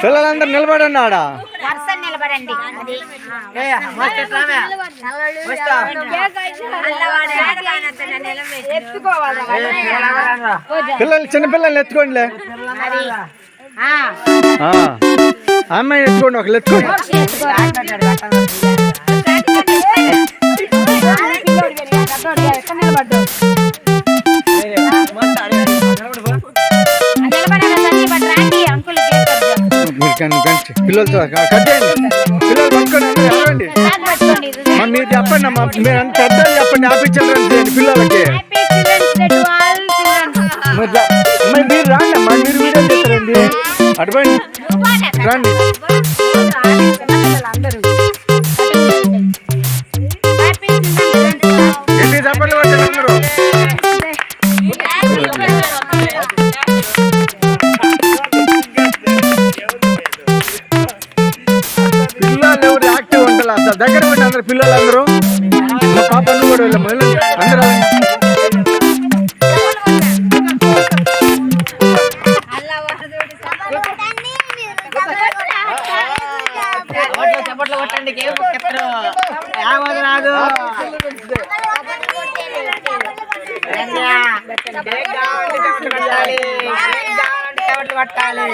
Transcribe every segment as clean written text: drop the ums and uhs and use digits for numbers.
పిల్లలందరూ నిలబడండి. ఆడ నిలబడండి. పిల్లలు చిన్నపిల్లల్ని ఎత్తుకోండిలే. అమ్మాయిని ఎత్తుకోండి, ఒకళ్ళు ఎత్తుకోండి. పిల్లలతో కట్ చేయండి. పిల్లలు పట్టుకోండి, వెళ్ళండి. మీరు చెప్పండి అమ్మా, మీరు అంత పెద్దలు చెప్పండి. హ్యాపీ చిల్డ్రన్స్ డే పిల్లలకి. మీరు రాండి అమ్మా, మీరు వీడియో చేస్తారండి. అటుపోండి, రండి. ఎన్ని చెప్పండి అందరూ. పిల్లలు ఎవరు యాక్టివ్ ఉంటారు అసలు దగ్గర పెట్టి అందరు పిల్లలందరూ. మా పాప కూడా వెళ్ళాము అందరూ. చప్పట్లు కొట్టండి. రాదు కొట్టాలి.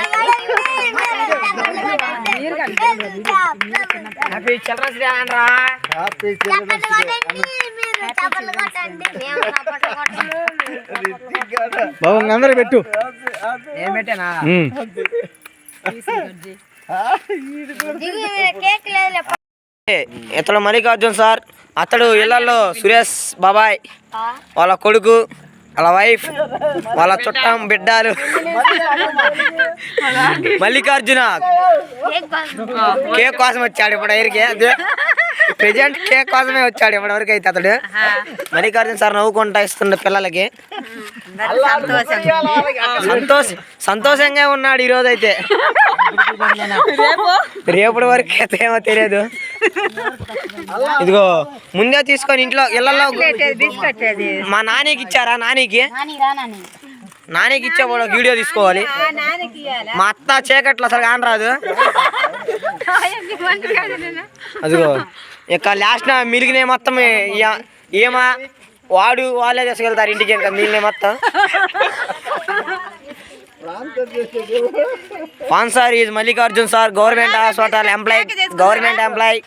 హ్యాపీ చిల్డ్రన్స్ డే అనరా. హ్యాపీ చిల్డ్రన్స్ బాబు అందరూ పెట్టు. ఏం పెట్టానా? ఇతడు మల్లికార్జున్ సార్, అతడు ఇళ్లలో సురేష్ బాబాయ్ వాళ్ళ కొడుకు, వాళ్ళ వైఫ్, వాళ్ళ చుట్టం బిడ్డలు. మల్లికార్జున కేక్ కోసం వచ్చాడు ఇప్పుడు దగ్గరికి. అదే ప్రెజెంట్ కేక్ కోసమే వచ్చాడు ఇప్పటివరకు అయితే అతడు. మల్లికార్జున సార్ నవ్వుకుంటా ఇస్తుండే పిల్లలకి. సంతోషంగా ఉన్నాడు ఈరోజు అయితే. రేపటి వరకు అయితే ఏమో తెలియదు. ఇదిగో ముందే తీసుకొని ఇంట్లో ఇళ్లలో మా నానికి ఇచ్చారా? నానికి ఇచ్చేవాడు వీడియో తీసుకోవాలి. మా అత్త చీకట్లు అసలు కానరాదు. అదిగో ఇక లాస్ట్ మిలిగిన మొత్తం ఏమా వాడు వాళ్ళే తీసుకెళ్తారు ఇంటికి. ఇంకా మిగిలిన మొత్తం sponsor is Mallikarjun sir, government hospital government employee.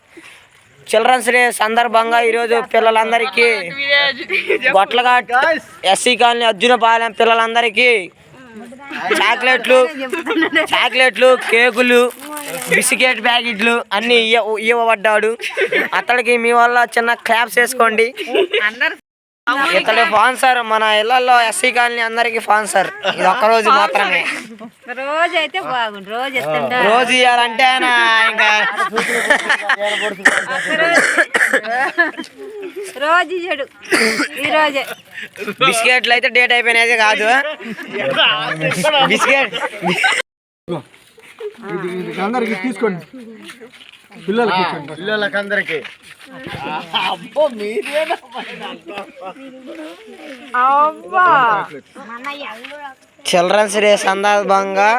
Children's day సందర్భంగా ఈరోజు పిల్లలందరికీ గొట్లఘాట్ ఎస్సీ కాలనీ అర్జునపాలెం పిల్లలందరికీ చాక్లెట్లు, కేకులు, బిస్కెట్ ప్యాకెట్లు అన్నీ ఇవ్వబడ్డాడు. అతడికి మీ వల్ల చిన్న క్లాప్స్ వేసుకోండి. ఇతడు స్పాన్సర్ మన ఇళ్లలో ఎస్సీ కాలనీ అందరికి స్పాన్సర్. ఇది ఒక్కరోజు మాత్రమే. రోజు అయితే బాగుంది. రోజు ఇవ్వాలంటే ఇంకా రోజు చెడు. ఈ రోజే బిస్కెట్లు అయితే డేట్ అయిపోయినది కాదు. బిస్కెట్ అందరికి తీసుకోండి. పిల్లలకి అందరికి. చిల్డ్రన్స్ డే సందర్భంగా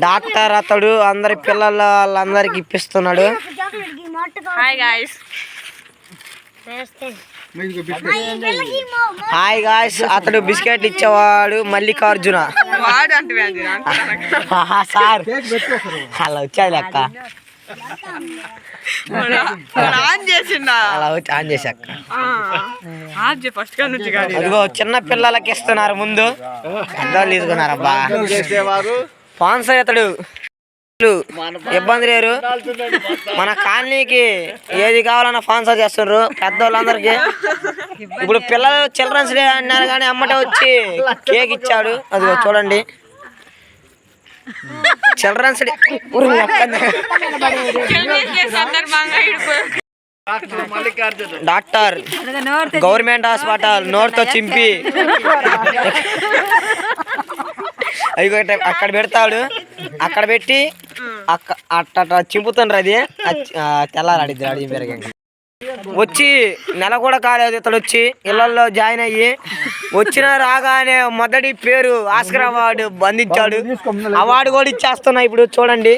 డాక్టర్ అతడు అందరి పిల్లల వాళ్ళందరికి ఇప్పిస్తున్నాడు. హాయ్ గాయ్స్, అతడు బిస్కెట్లు ఇచ్చేవాడు మల్లికార్జున సార్. అలా వచ్చాది లెక్క. అదిగో చిన్న పిల్లలకి ఇస్తున్నారు, ముందు పెద్దవాళ్ళు తీసుకున్నారు. అబ్బా స్పాన్సర్ అతడు. ఇబ్బంది లేరు. మన కాలనీకి ఏది కావాలన్నా స్పాన్సర్ చేస్తున్నారు పెద్దవాళ్ళందరికి. ఇప్పుడు పిల్లలు చిల్డ్రన్స్ డే అన్నారు కానీ అమ్మటే వచ్చి కేక్ ఇచ్చాడు. అదిగో చూడండి. Children's day doctor government hospital నోట్తో చింపి అవి అక్కడ పెడతాడు. అక్కడ పెట్టి అట్ట చింపుతుండ్రు. అది తెల్లారాడిద్ది పెరగండి. వచ్చి నెల కూడా కాలేదు ఇతడు వచ్చి ఇళ్లలో జాయిన్ అయ్యి వచ్చిన రాగానే మొదటి పేరు ఆస్కర్ అవార్డు అందించాడు. అవార్డు కూడా ఇచ్చేస్తున్నా ఇప్పుడు చూడండి.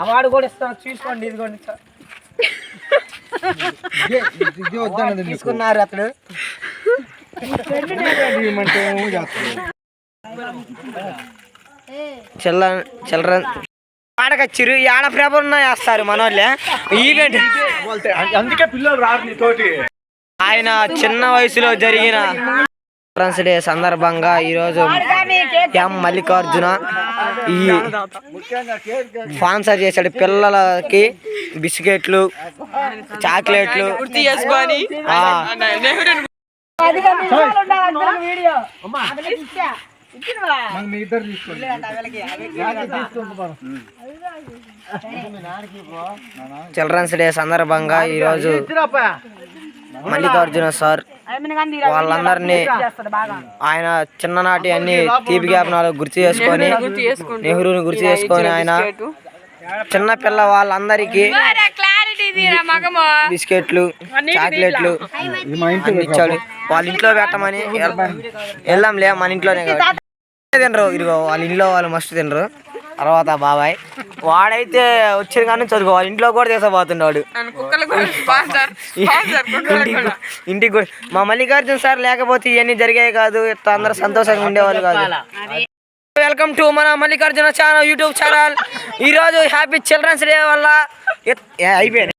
అవార్డు కూడా ఇస్తాను చూసుకోండి. ఇదిగోండి తీసుకున్నారు అతడు. చిల్డ్రన్ ఆడకొచ్చిరు. ఈ ఆడ పేపర్ వేస్తారు మనోళ్ళే ఈవెంట్. అందుకే పిల్లలు రారు నీతోటి. ఆయన చిన్న వయసులో జరిగిన చిల్డ్రన్స్ డే సందర్భంగా ఈరోజు ఎం మల్లికార్జున ఈ స్పాన్సర్ చేశాడు. పిల్లలకి బిస్కెట్లు, చాక్లెట్లు చిల్డ్రన్స్ డే సందర్భంగా ఈరోజు మల్లికార్జున సార్ వాళ్ళందరినీ ఆయన చిన్ననాటి అన్ని తీపి జ్ఞాపనాలు గుర్తు చేసుకొని, నెహ్రూని గుర్తు చేసుకొని ఆయన చిన్న పిల్ల వాళ్ళందరికీ బిస్కెట్లు, చాక్లెట్లు ఇచ్చాడు. వాళ్ళ ఇంట్లో పెట్టమని వెళ్దాంలే, మన ఇంట్లోనే తినరు. ఇదిగో వాళ్ళ ఇంట్లో వాళ్ళు మస్తు తినరు. తర్వాత బాబాయ్ వాడైతే వచ్చిన కానీ చదువుకో వాళ్ళ ఇంట్లో కూడా తీసుకుపోతున్నాడు. ఇంటికి కూడా మా మల్లికార్జున సార్ లేకపోతే ఇవన్నీ జరిగాయి కాదు. ఇట్లా అందరూ సంతోషంగా ఉండేవాళ్ళు కాదు. వెల్కమ్ టు మన మల్లికార్జున ఛానల్ యూట్యూబ్ ఛానల్. ఈరోజు హ్యాపీ చిల్డ్రన్స్ డే వల్ల అయిపోయింది.